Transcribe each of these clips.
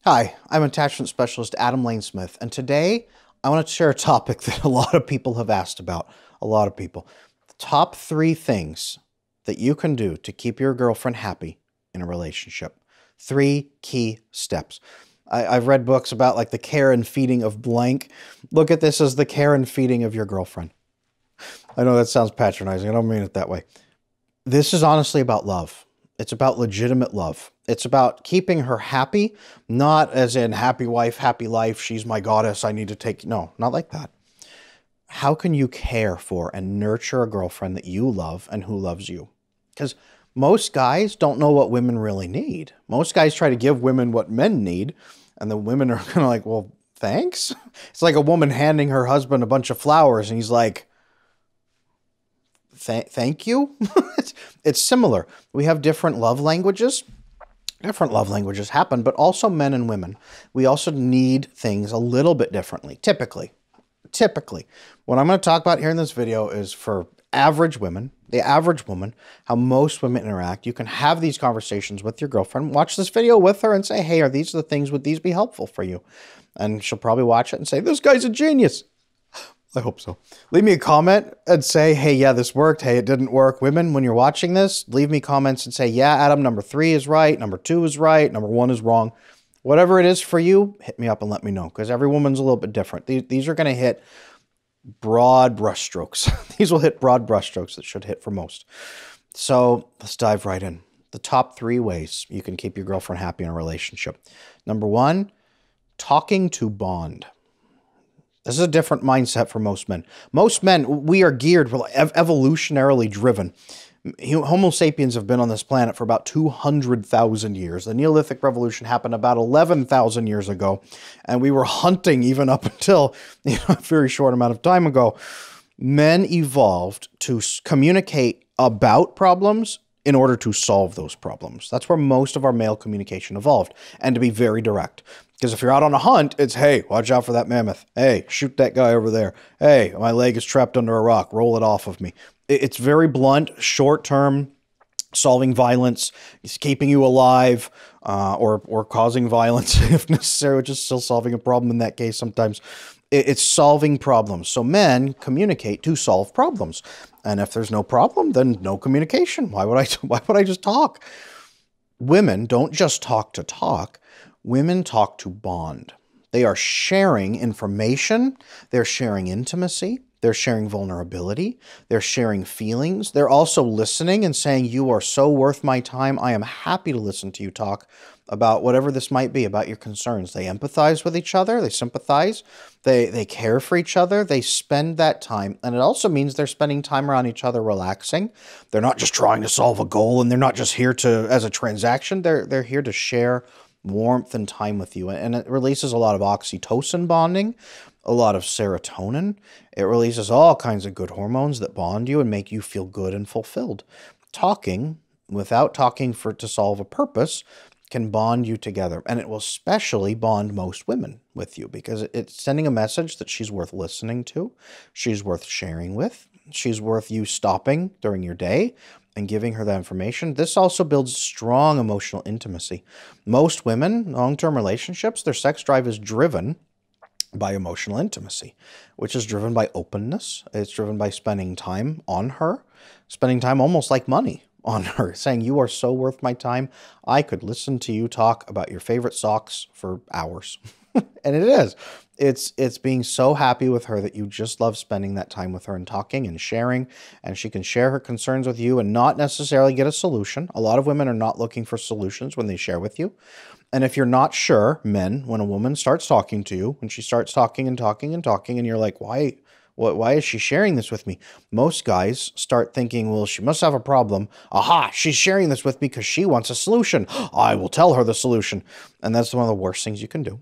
Hi, I'm attachment specialist Adam Lane-Smith, and today I want to share a topic that a lot of people have asked about. A lot of people. The top 3 things that you can do to keep your girlfriend happy in a relationship. 3 key steps. I've read books about like the care and feeding of blank. Look at this as the care and feeding of your girlfriend. I know that sounds patronizing. I don't mean it that way. This is honestly about love. It's about legitimate love. It's about keeping her happy, not as in happy wife, happy life, she's my goddess, I need to take... No, not like that. How can you care for and nurture a girlfriend that you love and who loves you? Because most guys don't know what women really need. Most guys try to give women what men need, and the women are kind of like, well, thanks? It's like a woman handing her husband a bunch of flowers, and he's like, thank you? It's similar. We have different love languages. Different love languages happen, but also men and women. We also need things a little bit differently, typically. What I'm going to talk about here in this video is for average women, the average woman, how most women interact. You can have these conversations with your girlfriend, watch this video with her and say, hey, are these the things, would these be helpful for you? And she'll probably watch it and say, this guy's a genius. I hope so. Leave me a comment and say, hey, yeah, this worked. Hey, it didn't work. Women, when you're watching this, leave me comments and say, yeah, Adam, number 3 is right. Number 2 is right. Number 1 is wrong. Whatever it is for you, hit me up and let me know, because every woman's a little bit different. These are going to hit broad brushstrokes. These will hit broad brushstrokes that should hit for most. So let's dive right in. The top 3 ways you can keep your girlfriend happy in a relationship. Number 1, talking to bond. This is a different mindset for most men. Most men, we are geared, we're evolutionarily driven. Homo sapiens have been on this planet for about 200,000 years. The Neolithic Revolution happened about 11,000 years ago, and we were hunting even up until a very short amount of time ago. Men evolved to communicate about problems in order to solve those problems. That's where most of our male communication evolved, and to be very direct. Because if you're out on a hunt, it's, hey, watch out for that mammoth. Hey, shoot that guy over there. Hey, my leg is trapped under a rock. Roll it off of me. It's very blunt, short-term, solving violence, it's keeping you alive, or causing violence if necessary, which is still solving a problem in that case sometimes. It's solving problems. So men communicate to solve problems. And if there's no problem, then no communication. Why would I just talk? Women don't just talk to talk. Women talk to bond. They are sharing information. They're sharing intimacy. They're sharing vulnerability. They're sharing feelings. They're also listening and saying, you are so worth my time. I am happy to listen to you talk about whatever this might be, about your concerns. They empathize with each other. They sympathize. They care for each other. They spend that time. And it also means they're spending time around each other relaxing. They're not just trying to solve a goal, and they're not just here to as a transaction. They're here to share warmth and time with you. And it releases a lot of oxytocin bonding, a lot of serotonin. It releases all kinds of good hormones that bond you and make you feel good and fulfilled. Talking, without talking to solve a purpose, can bond you together. And it will especially bond most women with you, because it's sending a message that she's worth listening to, she's worth sharing with, she's worth you stopping during your day and giving her that information. This also builds strong emotional intimacy. Most women, long-term relationships, their sex drive is driven by emotional intimacy, which is driven by openness. It's driven by spending time on her, spending time almost like money on her, saying, you are so worth my time. I could listen to you talk about your favorite socks for hours. And it is. It's being so happy with her that you just love spending that time with her and talking and sharing, and she can share her concerns with you and not necessarily get a solution. A lot of women are not looking for solutions when they share with you. And if you're not sure, men, when a woman starts talking to you, when she starts talking and talking and talking, and you're like, why is she sharing this with me? Most guys start thinking, well, she must have a problem. Aha, she's sharing this with me because she wants a solution. I will tell her the solution. And that's one of the worst things you can do,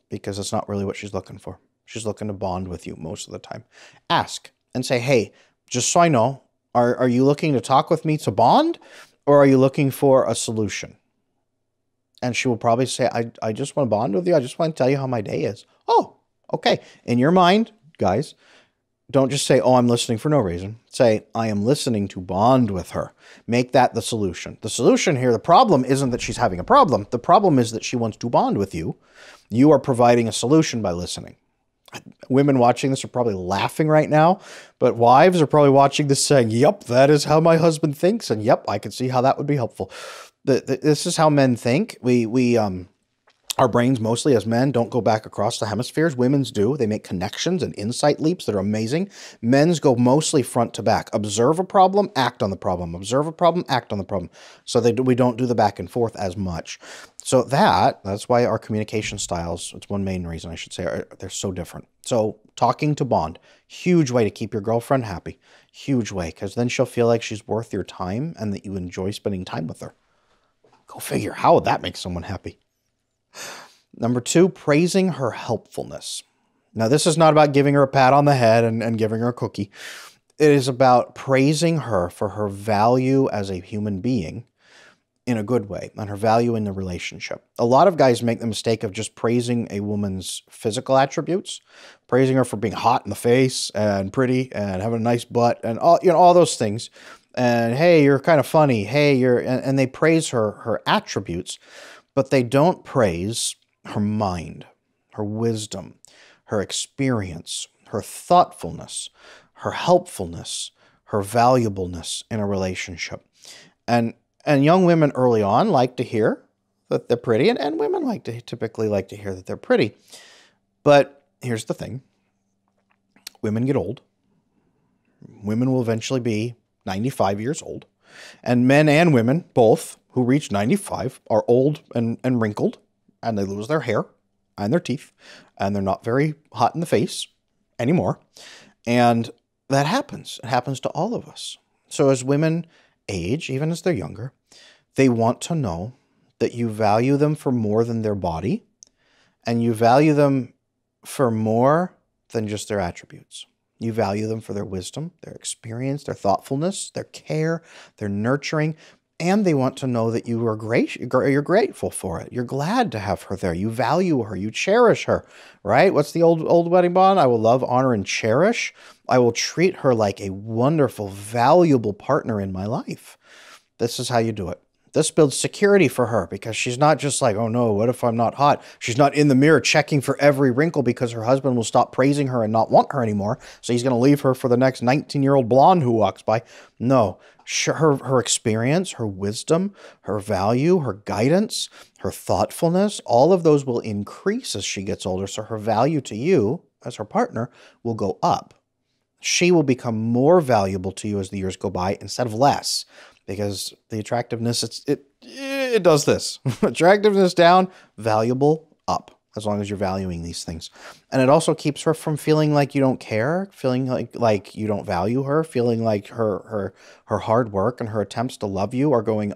because it's not really what she's looking for. She's looking to bond with you most of the time. Ask and say, hey, just so I know, are you looking to talk with me to bond, or are you looking for a solution? And she will probably say, I just want to bond with you. I just want to tell you how my day is. Oh, okay. In your mind, guys, Don't just say, oh, I'm listening for no reason. Say, I am listening to bond with her. Make that the solution. The solution here, the problem isn't that she's having a problem. The problem is that she wants to bond with you. You are providing a solution by listening. Women watching this are probably laughing right now, but wives are probably watching this saying, yep, that is how my husband thinks. And yep, I can see how that would be helpful. This is how men think. Our brains, mostly as men, don't go back across the hemispheres. Women's do. They make connections and insight leaps that are amazing. Men's go mostly front to back. Observe a problem, act on the problem. Observe a problem, act on the problem. So we don't do the back and forth as much. So that's why our communication styles, it's one main reason I should say, they're so different. So talking to bond, huge way to keep your girlfriend happy. Huge way, because then she'll feel like she's worth your time and that you enjoy spending time with her. Go figure, how would that make someone happy? Number 2, praising her helpfulness. Now, this is not about giving her a pat on the head and giving her a cookie. It is about praising her for her value as a human being in a good way and her value in the relationship. A lot of guys make the mistake of just praising a woman's physical attributes, praising her for being hot in the face and pretty and having a nice butt and all those things. And hey, you're kind of funny. Hey, and they praise her attributes. But they don't praise her mind, her wisdom, her experience, her thoughtfulness, her helpfulness, her valuableness in a relationship. And young women early on like to hear that they're pretty, and women typically like to hear that they're pretty. But here's the thing. Women get old. Women will eventually be 95 years old. And men and women, both, who reach 95 are old and wrinkled, and they lose their hair and their teeth, and they're not very hot in the face anymore. And that happens. It happens to all of us. So as women age, even as they're younger, they want to know that you value them for more than their body, and you value them for more than just their attributes. You value them for their wisdom, their experience, their thoughtfulness, their care, their nurturing, and they want to know that you are you're grateful for it. You're glad to have her there. You value her. You cherish her, right? What's the old wedding bond? I will love, honor, and cherish. I will treat her like a wonderful, valuable partner in my life. This is how you do it. This builds security for her because she's not just like, oh no, what if I'm not hot? She's not in the mirror checking for every wrinkle because her husband will stop praising her and not want her anymore. So he's going to leave her for the next 19-year-old blonde who walks by. No, her experience, her wisdom, her value, her guidance, her thoughtfulness, all of those will increase as she gets older. So her value to you as her partner will go up. She will become more valuable to you as the years go by instead of less. Because the attractiveness, it does this. Attractiveness down, valuable up, as long as you're valuing these things. And it also keeps her from feeling like you don't care, feeling like you don't value her, feeling like her hard work and her attempts to love you are going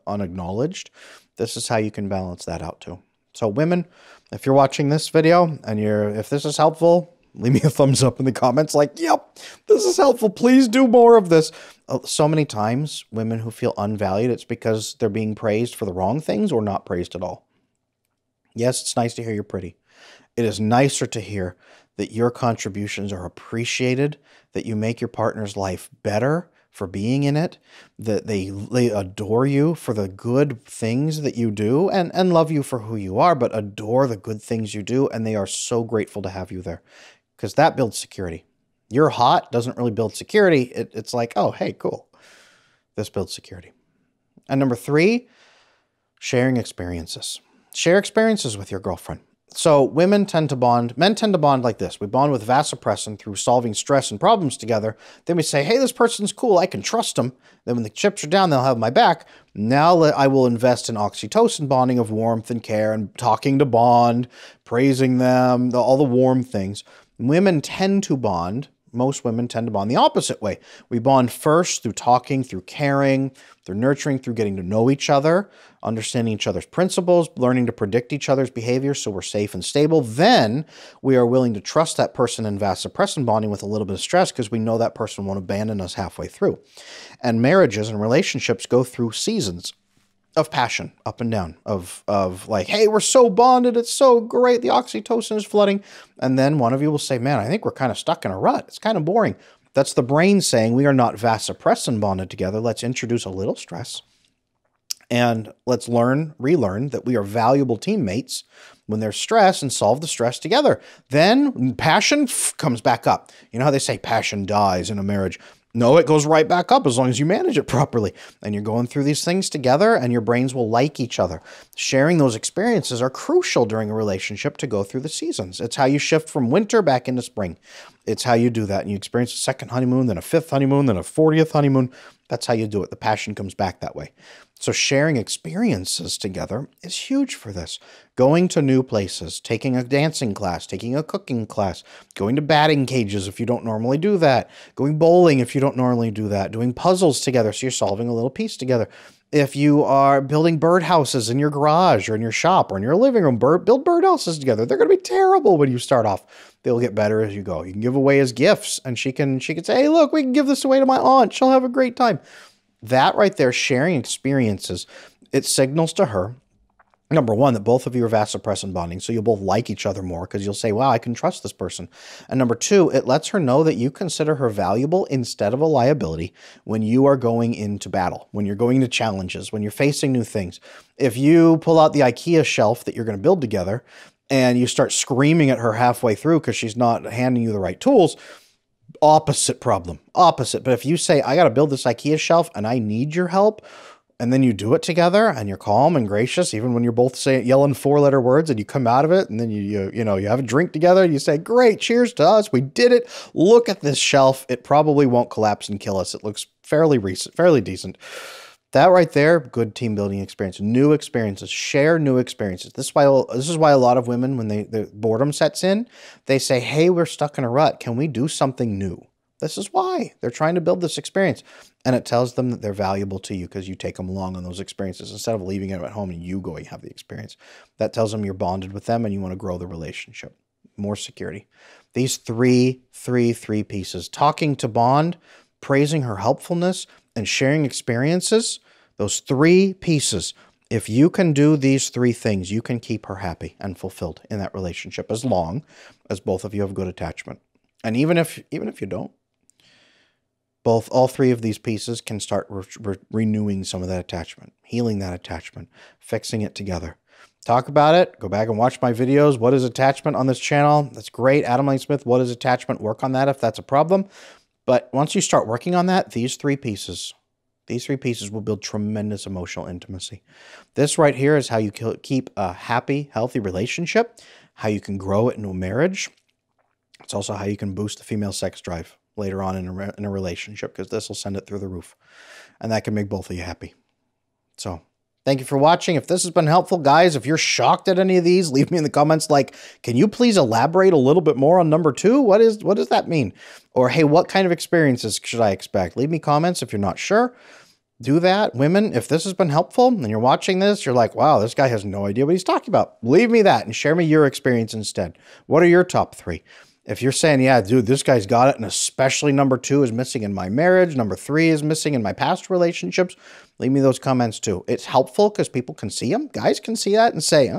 unacknowledged. This is how you can balance that out too. So women, if you're watching this video and if this is helpful, leave me a thumbs up in the comments like, yep, this is helpful. Please do more of this. So many times, women who feel unvalued, it's because they're being praised for the wrong things or not praised at all. Yes, it's nice to hear you're pretty. It is nicer to hear that your contributions are appreciated, that you make your partner's life better for being in it, that they adore you for the good things that you do and love you for who you are, but adore the good things you do, and they are so grateful to have you there. Because that builds security. You're hot doesn't really build security. It's like, oh, hey, cool. This builds security. And number 3, sharing experiences. Share experiences with your girlfriend. So men tend to bond like this. We bond with vasopressin through solving stress and problems together. Then we say, hey, this person's cool. I can trust them. Then when the chips are down, they'll have my back. Now I will invest in oxytocin bonding of warmth and care and talking to bond, praising them, all the warm things. Women tend to bond. Most women tend to bond the opposite way. We bond first through talking, through caring, through nurturing, through getting to know each other, understanding each other's principles, learning to predict each other's behavior so we're safe and stable. Then we are willing to trust that person in vasopressin bonding with a little bit of stress because we know that person won't abandon us halfway through. And marriages and relationships go through seasons. of passion up and down, of like, hey, we're so bonded, it's so great, the oxytocin is flooding. And then one of you will say, man, I think we're kind of stuck in a rut. It's kind of boring. That's the brain saying we are not vasopressin bonded together. Let's introduce a little stress. And let's relearn that we are valuable teammates when there's stress and solve the stress together. Then passion comes back up. You know how they say passion dies in a marriage? No, it goes right back up as long as you manage it properly. And you're going through these things together and your brains will like each other. Sharing those experiences are crucial during a relationship to go through the seasons. It's how you shift from winter back into spring. It's how you do that. And you experience a second honeymoon, then a fifth honeymoon, then a 40th honeymoon. That's how you do it. The passion comes back that way. So sharing experiences together is huge for this. Going to new places, taking a dancing class, taking a cooking class, going to batting cages if you don't normally do that, going bowling if you don't normally do that, doing puzzles together so you're solving a little piece together. If you are building birdhouses in your garage or in your shop or in your living room, build birdhouses together. They're going to be terrible when you start off. They'll get better as you go. You can give away as gifts, and she can say, hey, look, we can give this away to my aunt. She'll have a great time. That right there, sharing experiences, it signals to her, number one, that both of you are vasopressin bonding, so you'll both like each other more because you'll say, wow, I can trust this person. And number two, it lets her know that you consider her valuable instead of a liability when you are going into battle, when you're going to challenges, when you're facing new things. If you pull out the IKEA shelf that you're going to build together and you start screaming at her halfway through because she's not handing you the right tools, opposite problem, opposite. But if you say, I got to build this IKEA shelf and I need your help, and then you do it together and you're calm and gracious, even when you're both yelling 4-letter words and you come out of it and then you have a drink together and you say, great, cheers to us. We did it. Look at this shelf. It probably won't collapse and kill us. It looks fairly decent. That right there, good team building experience, new experiences, share new experiences. This is why a lot of women, when the boredom sets in, they say, hey, we're stuck in a rut. Can we do something new? This is why they're trying to build this experience. And it tells them that they're valuable to you because you take them along on those experiences instead of leaving them at home and you go and have the experience. That tells them you're bonded with them and you want to grow the relationship. More security. These three pieces, talking to bond, praising her helpfulness, and sharing experiences, those 3 pieces, if you can do these 3 things, you can keep her happy and fulfilled in that relationship as long as both of you have good attachment. And even if you don't, all 3 of these pieces can start renewing some of that attachment, healing that attachment, fixing it together. Talk about it. Go back and watch my videos. What is attachment on this channel? That's great. Adam Lane Smith, what is attachment? Work on that if that's a problem. But once you start working on that, these 3 pieces will build tremendous emotional intimacy. This right here is how you keep a happy, healthy relationship, how you can grow it into a marriage. It's also how you can boost the female sex drive later on in a relationship, because this will send it through the roof. And that can make both of you happy. So thank you for watching. If this has been helpful, guys, if you're shocked at any of these, leave me in the comments like, can you please elaborate a little bit more on number 2? What does that mean? Or, hey, what kind of experiences should I expect? Leave me comments if you're not sure. Do that. Women, if this has been helpful and you're watching this, you're like, wow, this guy has no idea what he's talking about. Leave me that and share me your experience instead. What are your top 3? If you're saying, yeah, dude, this guy's got it, and especially number 2 is missing in my marriage, number 3 is missing in my past relationships, leave me those comments too. It's helpful because people can see them. Guys can see that and say,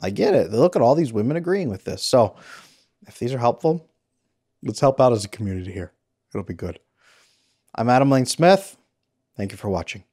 I get it. Look at all these women agreeing with this. So if these are helpful, let's help out as a community here. It'll be good. I'm Adam Lane Smith. Thank you for watching.